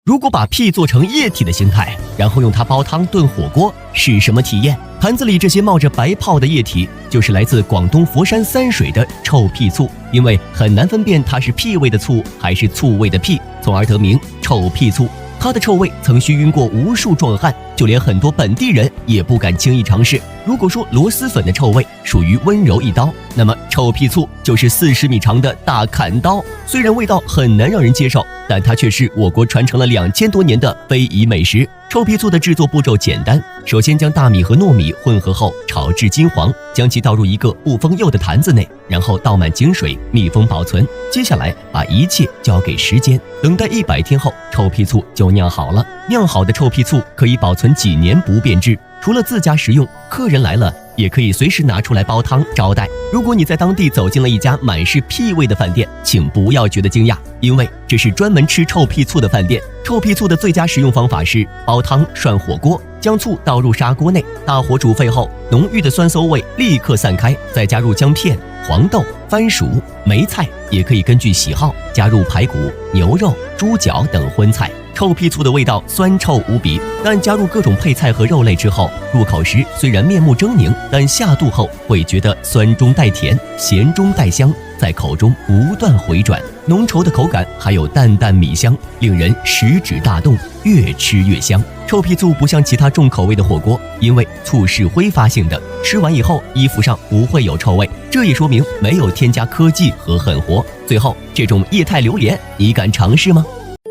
如果把屁做成液体的形态，然后用它煲汤炖火锅，是什么体验？盘子里这些冒着白泡的液体，就是来自广东佛山三水的臭屁醋。因为很难分辨它是屁味的醋还是醋味的屁，从而得名臭屁醋。它的臭味曾虚晕过无数壮汉，就连很多本地人也不敢轻易尝试。如果说螺蛳粉的臭味属于温柔一刀，那么臭屁醋就是40米长的大砍刀。虽然味道很难让人接受，但它却是我国传承了2000多年的非遗美食。臭屁醋的制作步骤简单，首先将大米和糯米混合后炒至金黄，将其倒入一个不封釉的坛子内，然后倒满井水密封保存。接下来把一切交给时间，等待100天后，臭屁醋就酿好了。酿好的臭屁醋可以保存几年不变质，除了自家食用，客人来了也可以随时拿出来煲汤招待。如果你在当地走进了一家满是屁味的饭店，请不要觉得惊讶，因为这是专门吃臭屁醋的饭店。臭屁醋的最佳食用方法是煲汤涮火锅，将醋倒入砂锅内，大火煮沸后，浓郁的酸馊味立刻散开，再加入姜片、黄豆、番薯、梅菜，也可以根据喜好加入排骨、牛肉、猪脚等荤菜。臭屁醋的味道酸臭无比，但加入各种配菜和肉类之后，入口时虽然面目狰狞，但下肚后会觉得酸中带甜，咸中带香，在口中不断回转，浓稠的口感还有淡淡米香，令人食指大动，越吃越香。臭屁醋不像其他重口味的火锅，因为醋是挥发性的，吃完以后衣服上不会有臭味，这也说明没有添加科技和狠活。最后，这种液态榴莲，你敢尝试吗？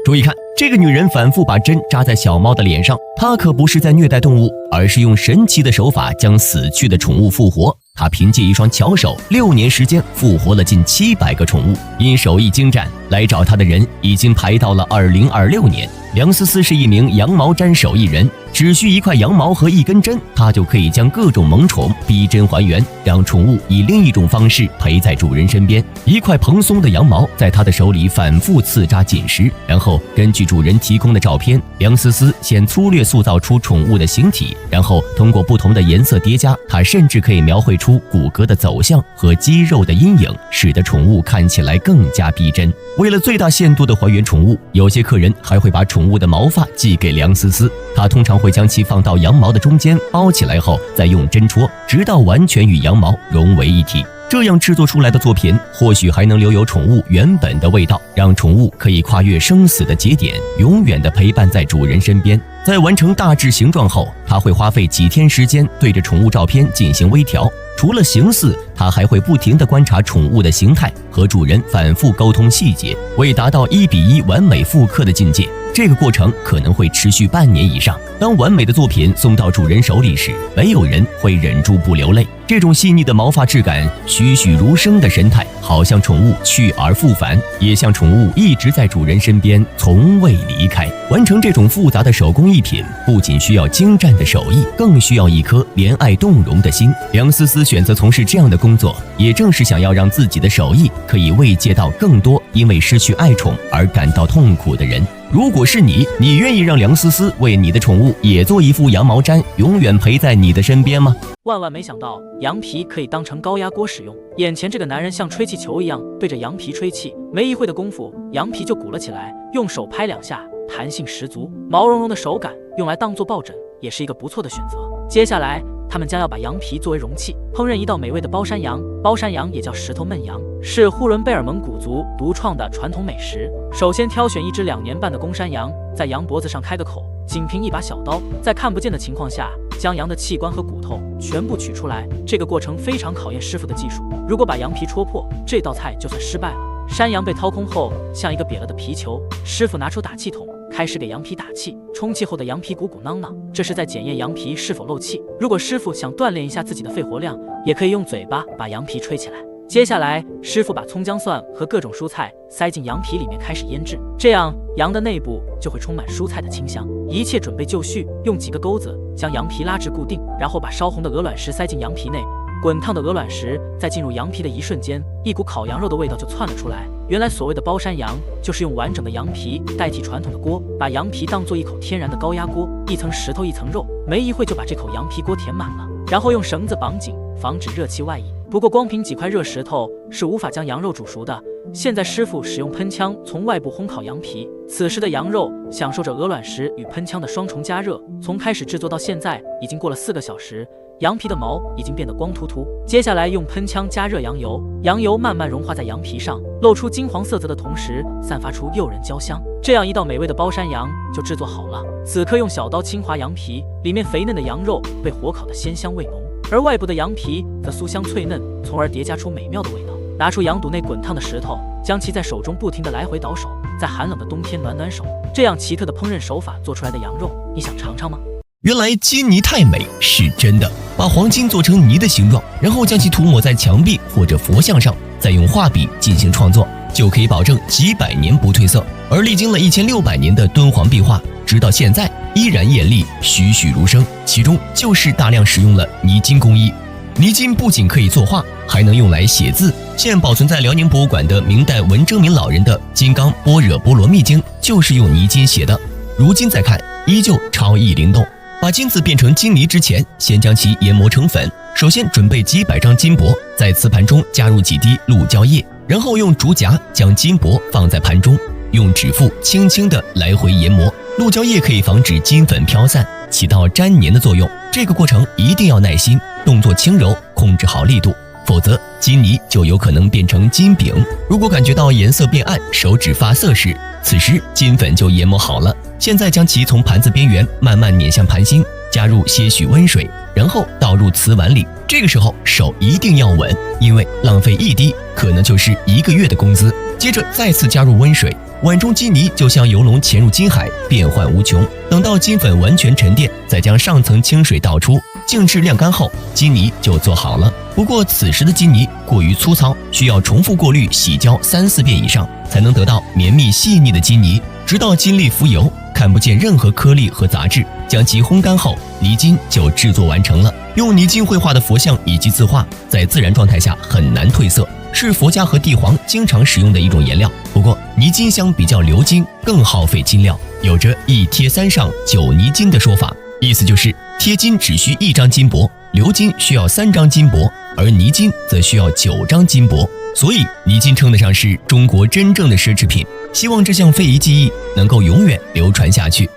注意看，这个女人反复把针扎在小猫的脸上，她可不是在虐待动物，而是用神奇的手法将死去的宠物复活。她凭借一双巧手，6年时间复活了近700个宠物。因手艺精湛，来找她的人已经排到了2026年。梁思思是一名羊毛毡手艺人，只需1块羊毛和1根针，她就可以将各种萌宠逼真还原，让宠物以另一种方式陪在主人身边。1块蓬松的羊毛在她的手里反复刺扎紧实，然后根据主人提供的照片，梁思思先粗略塑造出宠物的形体，然后通过不同的颜色叠加，她甚至可以描绘出骨骼的走向和肌肉的阴影，使得宠物看起来更加逼真。为了最大限度的还原宠物，有些客人还会把宠物的毛发寄给梁思思，她通常会将其放到羊毛的中间包起来后，再用针戳，直到完全与羊毛融为一体。这样制作出来的作品，或许还能留有宠物原本的味道，让宠物可以跨越生死的节点，永远地陪伴在主人身边。在完成大致形状后，他会花费几天时间对着宠物照片进行微调。除了形似，他还会不停地观察宠物的形态，和主人反复沟通细节，为达到1比1完美复刻的境界。这个过程可能会持续半年以上。当完美的作品送到主人手里时，没有人会忍住不流泪。这种细腻的毛发质感，栩栩如生的神态，好像宠物去而复返，也像宠物一直在主人身边，从未离开。完成这种复杂的手工艺品，不仅需要精湛的手艺，更需要一颗怜爱动容的心。梁思思选择从事这样的工作，也正是想要让自己的手艺可以慰藉到更多因为失去爱宠而感到痛苦的人。如果是你愿意让梁思思为你的宠物也做一副羊毛毡，永远陪在你的身边吗？万万没想到，羊皮可以当成高压锅使用。眼前这个男人像吹气球一样对着羊皮吹气，没一会的功夫，羊皮就鼓了起来。用手拍2下，弹性十足，毛茸茸的手感，用来当做抱枕也是一个不错的选择。接下来，他们将要把羊皮作为容器，烹饪一道美味的包山羊。包山羊也叫石头焖羊，是呼伦贝尔蒙古族独创的传统美食。首先挑选一只2年半的公山羊，在羊脖子上开个口，仅凭一把小刀，在看不见的情况下，将羊的器官和骨头全部取出来。这个过程非常考验师傅的技术，如果把羊皮戳破，这道菜就算失败了。山羊被掏空后，像一个瘪了的皮球，师傅拿出打气筒，开始给羊皮打气。充气后的羊皮鼓鼓囊囊，这是在检验羊皮是否漏气。如果师傅想锻炼一下自己的肺活量，也可以用嘴巴把羊皮吹起来。接下来，师傅把葱姜蒜和各种蔬菜塞进羊皮里面开始腌制，这样羊的内部就会充满蔬菜的清香。一切准备就绪，用几个钩子将羊皮拉至固定，然后把烧红的鹅卵石塞进羊皮内。滚烫的鹅卵石在进入羊皮的一瞬间，一股烤羊肉的味道就窜了出来。原来所谓的包山羊，就是用完整的羊皮代替传统的锅，把羊皮当做一口天然的高压锅，一层石头一层肉，没一会就把这口羊皮锅填满了，然后用绳子绑紧，防止热气外溢。不过光凭几块热石头是无法将羊肉煮熟的，现在师傅使用喷枪从外部烘烤羊皮，此时的羊肉享受着鹅卵石与喷枪的双重加热，从开始制作到现在已经过了4个小时。羊皮的毛已经变得光秃秃，接下来用喷枪加热羊油，羊油慢慢融化在羊皮上，露出金黄色泽的同时，散发出诱人焦香。这样一道美味的包山羊就制作好了。此刻用小刀轻划羊皮，里面肥嫩的羊肉被火烤的鲜香味浓，而外部的羊皮则酥香脆嫩，从而叠加出美妙的味道。拿出羊肚内滚烫的石头，将其在手中不停地来回倒手，在寒冷的冬天暖暖手。这样奇特的烹饪手法做出来的羊肉，你想尝尝吗？原来金泥太美是真的，把黄金做成泥的形状，然后将其涂抹在墙壁或者佛像上，再用画笔进行创作，就可以保证几百年不褪色。而历经了1600年的敦煌壁画，直到现在依然艳丽，栩栩如生，其中就是大量使用了泥金工艺。泥金不仅可以作画，还能用来写字。现保存在辽宁博物馆的明代文征明老人的《金刚般若波罗蜜经》就是用泥金写的，如今再看依旧超逸灵动。把金子变成金泥之前，先将其研磨成粉。首先准备几百张金箔，在瓷盘中加入几滴鹿胶液，然后用竹夹将金箔放在盘中，用指腹轻轻地来回研磨。鹿胶液可以防止金粉飘散，起到粘黏的作用。这个过程一定要耐心，动作轻柔，控制好力度，否则金泥就有可能变成金饼。如果感觉到颜色变暗，手指发涩时，此时金粉就研磨好了。现在将其从盘子边缘慢慢碾向盘心，加入些许温水，然后倒入瓷碗里。这个时候手一定要稳，因为浪费一滴可能就是1个月的工资。接着再次加入温水，碗中金泥就像游龙潜入金海，变幻无穷。等到金粉完全沉淀，再将上层清水倒出，静置晾干后，金泥就做好了。不过此时的金泥过于粗糙，需要重复过滤洗胶3、4遍以上，才能得到绵密细腻的金泥，直到金粒浮油，看不见任何颗粒和杂质。将其烘干后，泥金就制作完成了。用泥金绘画的佛像以及字画，在自然状态下很难褪色，是佛家和帝皇经常使用的一种颜料。不过泥金相比较鎏金更耗费金料，有着1贴3上9泥金的说法，意思就是贴金只需1张金箔，鎏金需要3张金箔，而泥金则需要9张金箔。所以泥金称得上是中国真正的奢侈品。希望这项非遗技艺能够永远流传下去。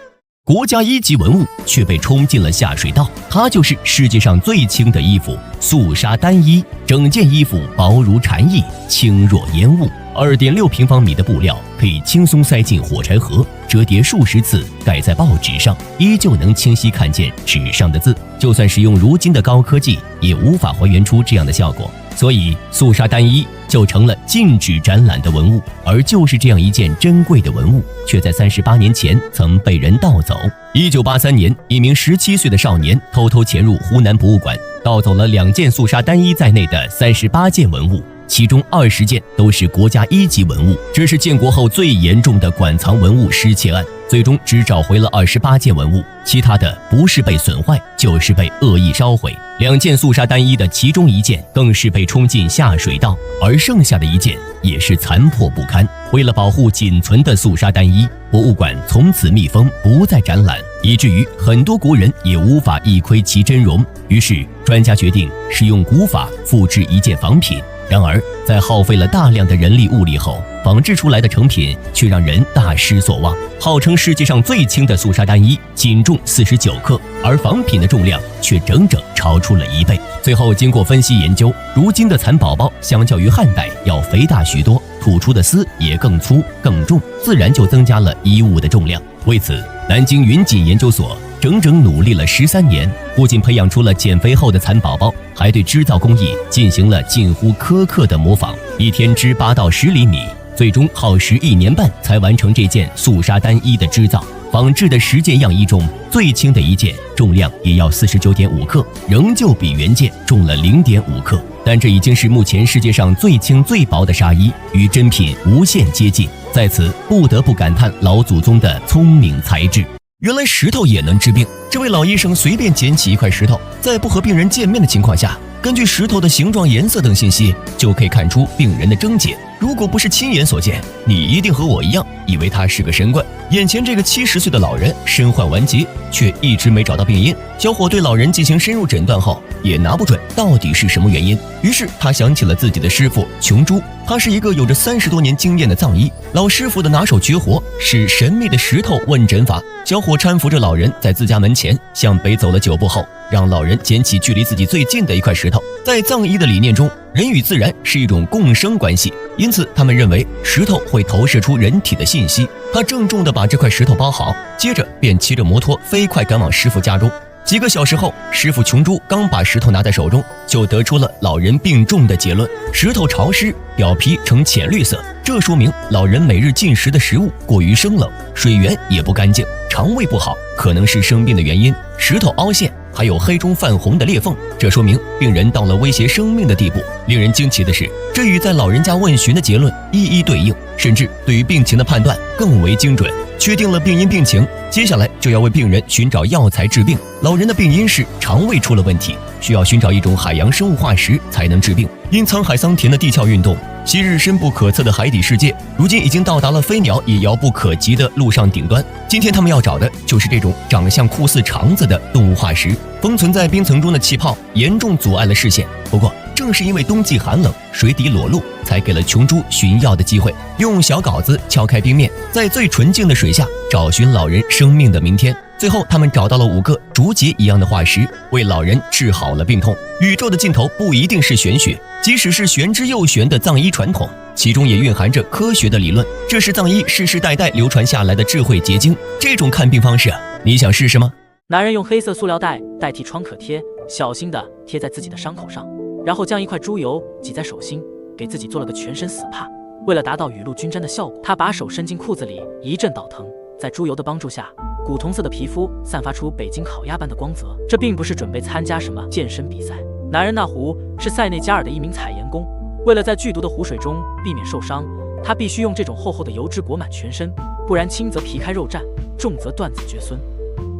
国家1级文物却被冲进了下水道，它就是世界上最轻的衣服——素纱单衣。整件衣服薄如蝉翼，轻若烟雾。2.6平方米的布料可以轻松塞进火柴盒，折叠数十次，盖在报纸上，依旧能清晰看见纸上的字。就算使用如今的高科技，也无法还原出这样的效果。所以素纱单衣就成了禁止展览的文物。而就是这样一件珍贵的文物，却在38年前曾被人盗走。1983年，一名17岁的少年偷偷潜入湖南博物馆，盗走了2件素纱单衣在内的38件文物，其中20件都是国家1级文物。这是建国后最严重的馆藏文物失窃案，最终只找回了28件文物，其他的不是被损坏，就是被恶意烧毁。2件素纱单衣的其中1件更是被冲进下水道，而剩下的1件也是残破不堪。为了保护仅存的素纱单衣，博物馆从此密封，不再展览，以至于很多国人也无法一窥其真容。于是专家决定使用古法复制1件仿品。然而在耗费了大量的人力物力后，仿制出来的成品却让人大失所望。号称世界上最轻的素纱单衣仅重49克，而仿品的重量却整整超出了1倍。最后经过分析研究，如今的蚕宝宝相较于汉代要肥大许多，吐出的丝也更粗更重，自然就增加了衣物的重量。为此，南京云锦研究所整整努力了13年，不仅培养出了减肥后的蚕宝宝，还对织造工艺进行了近乎苛刻的模仿，一天织8到10厘米，最终耗时1年半才完成这件素纱单衣的织造。仿制的10件样衣中，最轻的1件重量也要49.5克，仍旧比原件重了0.5克。但这已经是目前世界上最轻最薄的纱衣，与真品无限接近。在此不得不感叹老祖宗的聪明才智。原来石头也能治病。这位老医生随便捡起一块石头，在不和病人见面的情况下，根据石头的形状、颜色等信息，就可以看出病人的症结。如果不是亲眼所见，你一定和我一样，以为他是个神棍。眼前这个70岁的老人身患顽疾，却一直没找到病因。小伙对老人进行深入诊断后，也拿不准到底是什么原因。于是他想起了自己的师傅琼珠，他是一个有着30多年经验的藏医。老师傅的拿手绝活是神秘的石头问诊法。小伙搀扶着老人在自家门前向北走了9步后，让老人捡起距离自己最近的一块石头。在藏医的理念中，人与自然是一种共生关系，因此他们认为石头会投射出人体的信息。他郑重地把这块石头包好，接着便骑着摩托飞快赶往师傅家中。几个小时后，师傅琼珠刚把石头拿在手中，就得出了老人病重的结论：石头潮湿，表皮呈浅绿色，这说明老人每日进食的食物过于生冷，水源也不干净，肠胃不好，可能是生病的原因。石头凹陷，还有黑中泛红的裂缝，这说明病人到了威胁生命的地步。令人惊奇的是，这与在老人家问询的结论一一对应，甚至对于病情的判断更为精准。确定了病因病情，接下来就要为病人寻找药材治病。老人的病因是肠胃出了问题，需要寻找一种海洋生物化石才能治病。因沧海桑田的地壳运动，昔日深不可测的海底世界，如今已经到达了飞鸟也遥不可及的陆上顶端。今天他们要找的就是这种长相酷似肠子的动物化石。封存在冰层中的气泡严重阻碍了视线，不过正是因为冬季寒冷，水底裸露，才给了琼珠寻药的机会。用小镐子敲开冰面，在最纯净的水下找寻老人生命的明天。最后他们找到了5个竹节一样的化石，为老人治好了病痛。宇宙的尽头不一定是玄学，即使是玄之又玄的藏医传统，其中也蕴含着科学的理论。这是藏医世世代代流传下来的智慧结晶。这种看病方式，你想试试吗？男人用黑色塑料袋代替创可贴，小心地贴在自己的伤口上，然后将一块猪油挤在手心，给自己做了个全身死帕。为了达到雨露均沾的效果，他把手伸进裤子里，一阵倒腾。在猪油的帮助下，古铜色的皮肤散发出北京烤鸭般的光泽。这并不是准备参加什么健身比赛。男人那壶是塞内加尔的一名采盐工，为了在剧毒的湖水中避免受伤，他必须用这种厚厚的油脂裹满全身，不然轻则皮开肉绽，重则断子绝孙。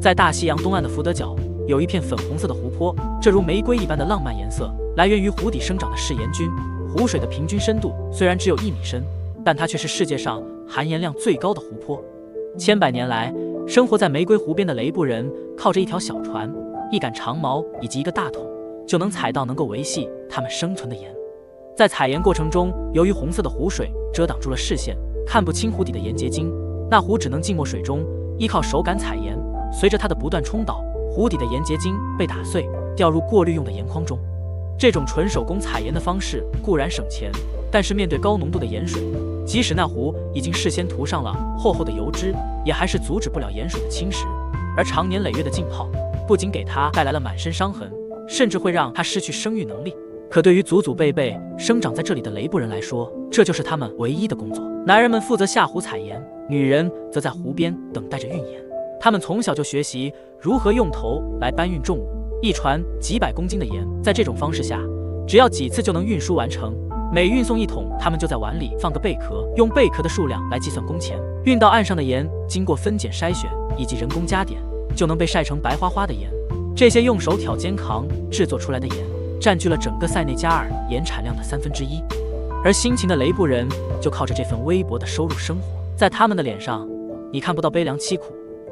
在大西洋东岸的福德角，有一片粉红色的湖泊，这如玫瑰一般的浪漫颜色，来源于湖底生长的嗜盐菌。湖水的平均深度虽然只有1米深，但它却是世界上含盐量最高的湖泊。千百年来，生活在玫瑰湖边的雷布人，靠着一条小船、一杆长矛以及一个大桶，就能采到能够维系他们生存的盐。在采盐过程中，由于红色的湖水遮挡住了视线，看不清湖底的盐结晶，那壶只能浸没水中，依靠手感采盐。随着它的不断冲倒，湖底的盐结晶被打碎，掉入过滤用的盐筐中。这种纯手工采盐的方式固然省钱，但是面对高浓度的盐水，即使那壶已经事先涂上了厚厚的油脂，也还是阻止不了盐水的侵蚀。而长年累月的浸泡，不仅给他带来了满身伤痕，甚至会让他失去生育能力。可对于祖祖辈辈生长在这里的雷布人来说，这就是他们唯一的工作。男人们负责下湖采盐，女人则在湖边等待着运盐。他们从小就学习如何用头来搬运重物，一船几百公斤的盐，在这种方式下，只要几次就能运输完成。每运送1桶，他们就在碗里放个贝壳，用贝壳的数量来计算工钱。运到岸上的盐，经过分拣筛选以及人工加碘，就能被晒成白花花的盐。这些用手挑肩扛制作出来的盐，占据了整个塞内加尔盐产量的1/3。而辛勤的雷布人就靠着这份微薄的收入生活。在他们的脸上，你看不到悲凉凄苦，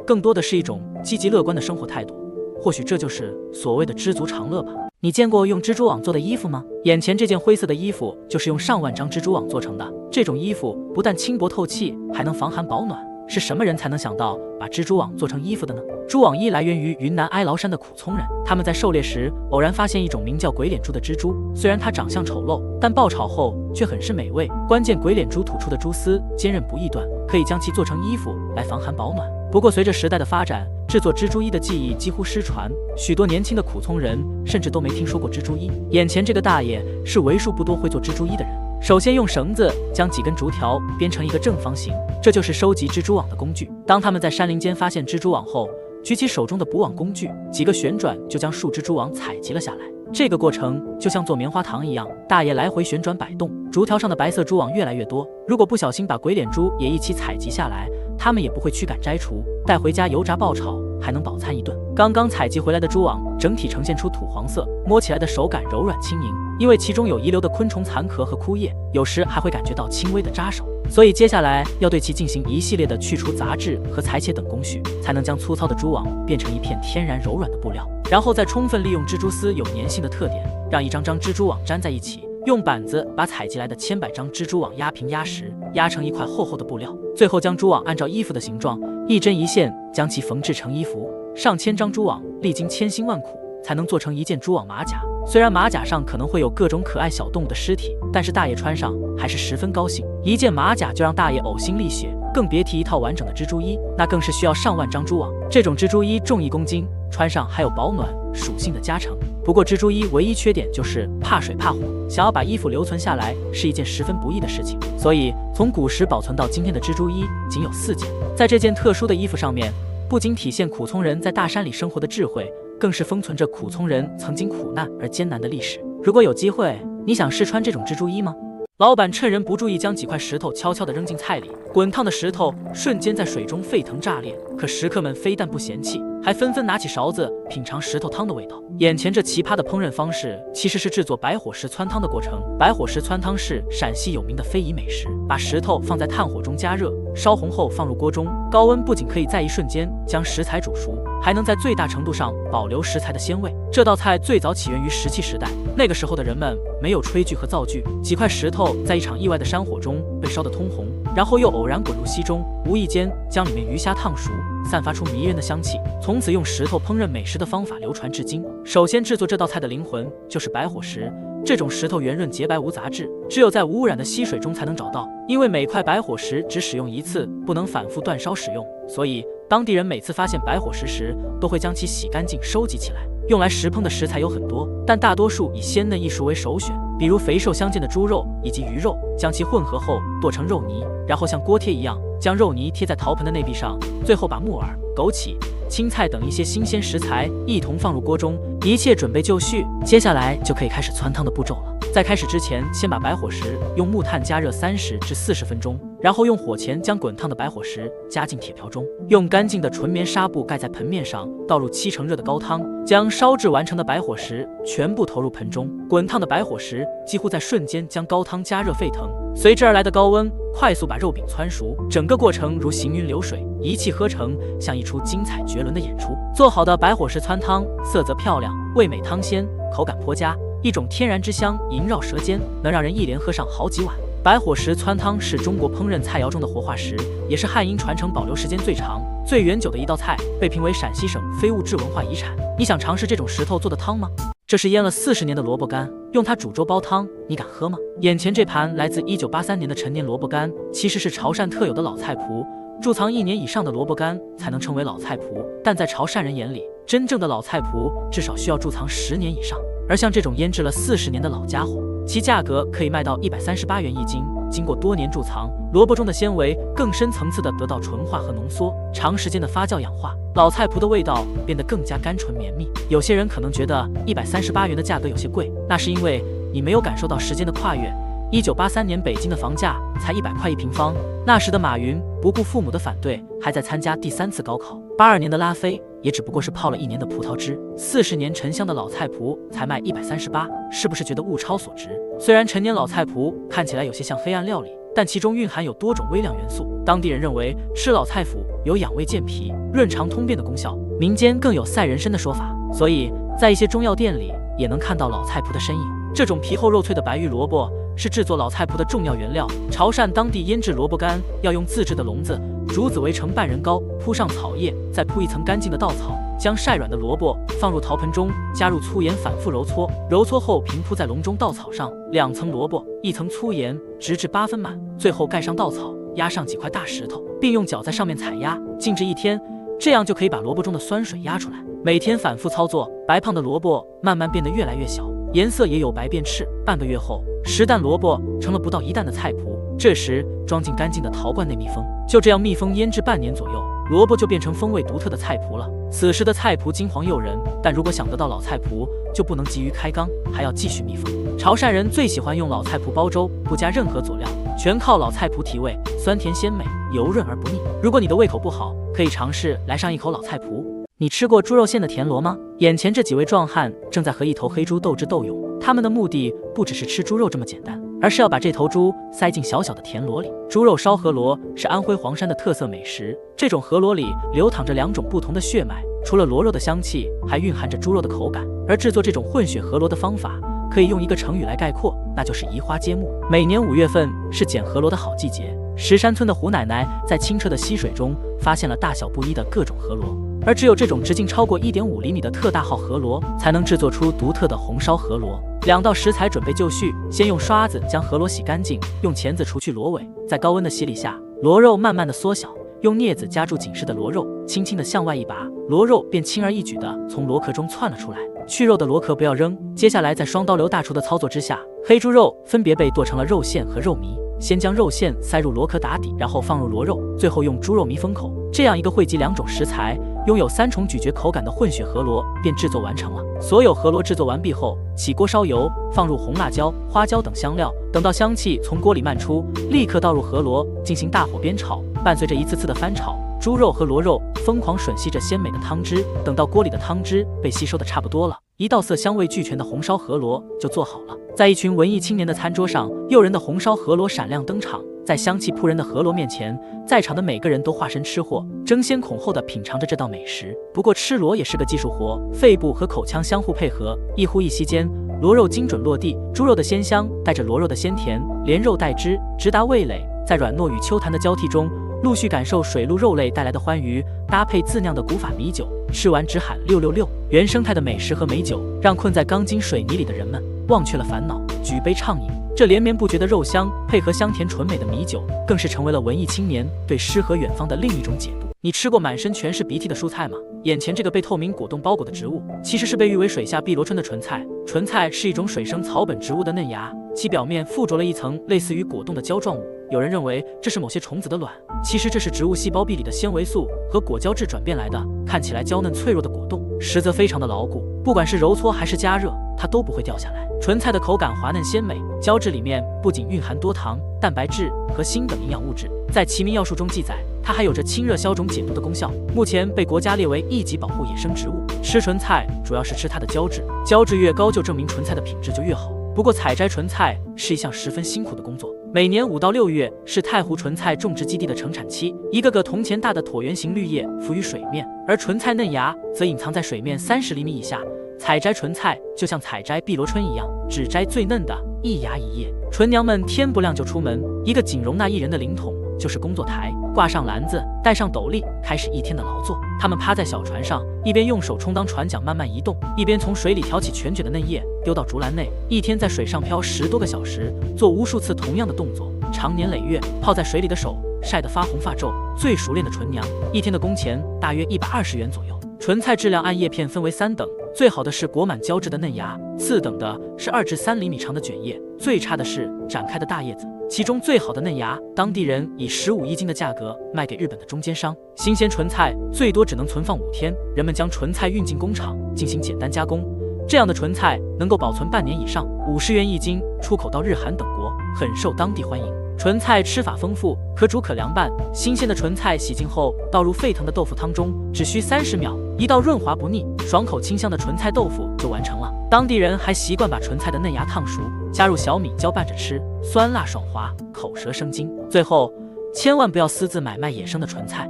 更多的是一种积极乐观的生活态度。或许这就是所谓的知足常乐吧。你见过用蜘蛛网做的衣服吗？眼前这件灰色的衣服就是用上万张蜘蛛网做成的。这种衣服不但轻薄透气，还能防寒保暖。是什么人才能想到把蜘蛛网做成衣服的呢？蛛网衣来源于云南哀牢山的苦葱人，他们在狩猎时偶然发现一种名叫鬼脸蛛的蜘蛛，虽然它长相丑陋，但爆炒后却很是美味。关键鬼脸蛛吐出的蛛丝坚韧不易断，可以将其做成衣服来防寒保暖。不过随着时代的发展，制作蜘蛛衣的技艺几乎失传，许多年轻的苦葱人甚至都没听说过蜘蛛衣。眼前这个大爷是为数不多会做蜘蛛衣的人。首先用绳子将几根竹条编成一个正方形，这就是收集蜘蛛网的工具。当他们在山林间发现蜘蛛网后，举起手中的捕网工具，几个旋转就将数蜘蛛网采集了下来。这个过程就像做棉花糖一样，大爷来回旋转摆动，竹条上的白色蛛网越来越多。如果不小心把鬼脸蛛也一起采集下来，他们也不会驱赶摘除，带回家油炸爆炒，还还能饱餐一顿。刚刚采集回来的蛛网整体呈现出土黄色，摸起来的手感柔软轻盈，因为其中有遗留的昆虫残壳和枯叶，有时还会感觉到轻微的扎手。所以接下来要对其进行一系列的去除杂质和裁切等工序，才能将粗糙的蛛网变成一片天然柔软的布料，然后再充分利用蜘蛛丝有粘性的特点，让一张张蜘蛛网粘在一起，用板子把采集来的千百张蜘蛛网压平压实，压成一块厚厚的布料，最后将蛛网按照衣服的形状一针一线将其缝制成衣服。上千张蛛网历经千辛万苦才能做成一件蛛网马甲，虽然马甲上可能会有各种可爱小动物的尸体，但是大爷穿上还是十分高兴。一件马甲就让大爷呕心沥血，更别提一套完整的蜘蛛衣，那更是需要上万张蛛网。这种蜘蛛衣重1公斤，穿上还有保暖属性的加成。不过蜘蛛衣唯一缺点就是怕水怕火，想要把衣服留存下来是一件十分不易的事情，所以从古时保存到今天的蜘蛛衣仅有4件。在这件特殊的衣服上面，不仅体现苦葱人在大山里生活的智慧，更是封存着苦葱人曾经苦难而艰难的历史。如果有机会，你想试穿这种蜘蛛衣吗？老板趁人不注意将几块石头悄悄地扔进菜里，滚烫的石头瞬间在水中沸腾炸裂，可食客们非但不嫌弃，还纷纷拿起勺子品尝石头汤的味道。眼前这奇葩的烹饪方式其实是制作白火石汆汤的过程。白火石汆汤是陕西有名的非遗美食，把石头放在炭火中加热，烧红后放入锅中，高温不仅可以在一瞬间将食材煮熟，还能在最大程度上保留食材的鲜味。这道菜最早起源于石器时代，那个时候的人们没有炊具和灶具，几块石头在一场意外的山火中被烧得通红，然后又偶然滚入溪中，无意间将里面鱼虾烫熟，散发出迷人的香气，从此用石头烹饪美食的方法流传至今。首先制作这道菜的灵魂就是白火石，这种石头圆润洁白无杂质，只有在无污染的溪水中才能找到。因为每块白火石只使用一次，不能反复煅烧使用，所以当地人每次发现白火石时，都会将其洗干净收集起来。用来石烹的食材有很多，但大多数以鲜嫩易熟为首选，比如肥瘦相间的猪肉以及鱼肉，将其混合后剁成肉泥，然后像锅贴一样将肉泥贴在陶盆的内壁上，最后把木耳、枸杞、青菜等一些新鲜食材一同放入锅中，一切准备就绪，接下来就可以开始汆汤的步骤了。在开始之前，先把白火石用木炭加热30至40分钟，然后用火钳将滚烫的白火石加进铁瓢中，用干净的纯棉纱布盖在盆面上，倒入7成热的高汤，将烧制完成的白火石全部投入盆中。滚烫的白火石几乎在瞬间将高汤加热沸腾，随之而来的高温快速把肉饼汆熟，整个过程如行云流水，一气呵成，像一出精彩绝伦的演出。做好的白火石汆汤色泽漂亮，味美汤鲜，口感颇佳，一种天然之香萦绕舌尖，能让人一连喝上好几碗。白火石汆汤是中国烹饪菜肴中的活化石，也是汉阴传承保留时间最长、最远久的一道菜，被评为陕西省非物质文化遗产。你想尝试这种石头做的汤吗？这是腌了40年的萝卜干，用它煮粥煲汤，你敢喝吗？眼前这盘来自1983年的陈年萝卜干，其实是潮汕特有的老菜谱，贮藏1年以上的萝卜干才能称为老菜谱，但在潮汕人眼里，真正的老菜谱至少需要贮藏10年以上。而像这种腌制了40年的老家伙，其价格可以卖到138元1斤。经过多年贮藏，萝卜中的纤维更深层次的得到纯化和浓缩，长时间的发酵氧化，老菜谱的味道变得更加甘醇绵密。有些人可能觉得138元的价格有些贵，那是因为你没有感受到时间的跨越。1983年北京的房价才100块1平方，那时的马云不顾父母的反对，还在参加第3次高考。82年的拉菲也只不过是泡了1年的葡萄汁。40年沉香的老菜谱才卖138，是不是觉得物超所值？虽然陈年老菜谱看起来有些像黑暗料理，但其中蕴含有多种微量元素。当地人认为吃老菜谱有养胃健脾、润肠通便的功效，民间更有赛人参的说法，所以在一些中药店里也能看到老菜谱的身影。这种皮厚肉脆的白玉萝卜是制作老菜谱的重要原料。潮汕当地腌制萝卜干要用自制的笼子，竹子围成半人高，铺上草叶，再铺一层干净的稻草，将晒软的萝卜放入陶盆中，加入粗盐反复揉搓，揉搓后平铺在笼中稻草上，2层萝卜1层粗盐，直至8分满，最后盖上稻草，压上几块大石头，并用脚在上面踩压，静置1天，这样就可以把萝卜中的酸水压出来。每天反复操作，白胖的萝卜慢慢变得越来越小，颜色也有白变赤。半个月后，10担萝卜成了不到1担的菜谱，这时装进干净的陶罐内密封，就这样密封腌制半年左右，萝卜就变成风味独特的菜谱了。此时的菜谱金黄诱人，但如果想得到老菜谱，就不能急于开缸，还要继续密封。潮汕人最喜欢用老菜谱煲粥，不加任何佐料，全靠老菜谱提味，酸甜鲜美，油润而不腻。如果你的胃口不好，可以尝试来上一口老菜谱。你吃过猪肉馅的田螺吗？眼前这几位壮汉正在和一头黑猪斗智斗勇，他们的目的不只是吃猪肉这么简单，而是要把这头猪塞进小小的田螺里。猪肉烧河螺是安徽黄山的特色美食，这种河螺里流淌着2种不同的血脉，除了螺肉的香气，还蕴含着猪肉的口感。而制作这种混血河螺的方法，可以用一个成语来概括，那就是移花接木。每年5月份是捡河螺的好季节，石山村的胡奶奶在清澈的溪水中发现了大小不一的各种河螺，而只有这种直径超过1.5厘米的特大号河螺，才能制作出独特的红烧河螺。2道食材准备就绪，先用刷子将河螺洗干净，用钳子除去螺尾，在高温的洗礼下，螺肉慢慢的缩小，用镊子夹住紧实的螺肉，轻轻的向外一拔，螺肉便轻而易举的从螺壳中窜了出来。去肉的螺壳不要扔。接下来在双刀流大厨的操作之下，黑猪肉分别被剁成了肉馅和肉糜。先将肉馅塞入螺壳打底，然后放入螺肉，最后用猪肉糜封口。这样一个汇集2种食材，拥有3重咀嚼口感的混血河螺便制作完成了。所有河螺制作完毕后，起锅烧油，放入红辣椒、花椒等香料，等到香气从锅里漫出，立刻倒入河螺，进行大火煸炒。伴随着一次次的翻炒，猪肉和螺肉疯狂吮吸着鲜美的汤汁。等到锅里的汤汁被吸收的差不多了，一道色香味俱全的红烧河螺就做好了。在一群文艺青年的餐桌上，诱人的红烧河螺闪亮登场。在香气扑人的河螺面前，在场的每个人都化身吃货，争先恐后地品尝着这道美食。不过吃螺也是个技术活，肺部和口腔相互配合，一呼一吸间，螺肉精准落地，猪肉的鲜香带着螺肉的鲜甜，连肉带汁，直达味蕾。在软糯与秋弹的交替中，陆续感受水陆肉类带来的欢愉，搭配自酿的古法米酒，吃完直喊666。原生态的美食和美酒，让困在钢筋水泥里的人们忘却了烦恼，举杯畅饮。这连绵不绝的肉香，配合香甜纯美的米酒，更是成为了文艺青年对诗和远方的另一种解读。你吃过满身全是鼻涕的蔬菜吗？眼前这个被透明果冻包裹的植物，其实是被誉为水下碧螺春的唇菜。唇菜是一种水生草本植物的嫩芽，其表面附着了一层类似于果冻的胶状物。有人认为这是某些虫子的卵，其实这是植物细胞壁里的纤维素和果胶质转变来的。看起来娇嫩脆弱的果冻，实则非常的牢固，不管是揉搓还是加热，它都不会掉下来。唇菜的口感滑嫩鲜美，胶质里面不仅蕴含多糖、蛋白质和锌等营养物质，在《齐民要术》中记载，它还有着清热消肿解毒的功效，目前被国家列为1级保护野生植物。吃唇菜主要是吃它的胶质，胶质越高就证明唇菜的品质就越好。不过采摘唇菜是一项十分辛苦的工作，每年5到6月是太湖唇菜种植基地的成产期，一个个铜钱大的椭圆形绿叶浮于水面，而唇菜嫩芽则隐藏在水面30厘米以下。采摘唇菜就像采摘碧螺春一样，只摘最嫩的一芽一叶。纯娘们天不亮就出门，一个仅容纳1人的灵桶就是工作台，挂上篮子，戴上斗笠，开始一天的劳作。他们趴在小船上，一边用手充当船桨慢慢移动，一边从水里挑起全卷的嫩叶丢到竹篮内。一天在水上漂10多个小时，做无数次同样的动作，长年累月泡在水里的手晒得发红发皱。最熟练的纯娘，一天的工钱大约120元左右。唇菜质量按叶片分为3等，最好的是裹满胶质的嫩芽，次等的是2至3厘米长的卷叶，最差的是展开的大叶子。其中最好的嫩芽，当地人以15一斤的价格卖给日本的中间商。新鲜唇菜最多只能存放5天，人们将唇菜运进工厂进行简单加工，这样的唇菜能够保存半年以上，50元一斤，出口到日韩等国，很受当地欢迎。唇菜吃法丰富，可煮可凉拌。新鲜的唇菜洗净后，倒入沸腾的豆腐汤中，只需30秒，一道润滑不腻、爽口清香的唇菜豆腐就完成了。当地人还习惯把唇菜的嫩芽烫熟，加入小米浇拌着吃，酸辣爽滑，口舌生津。最后，千万不要私自买卖野生的唇菜，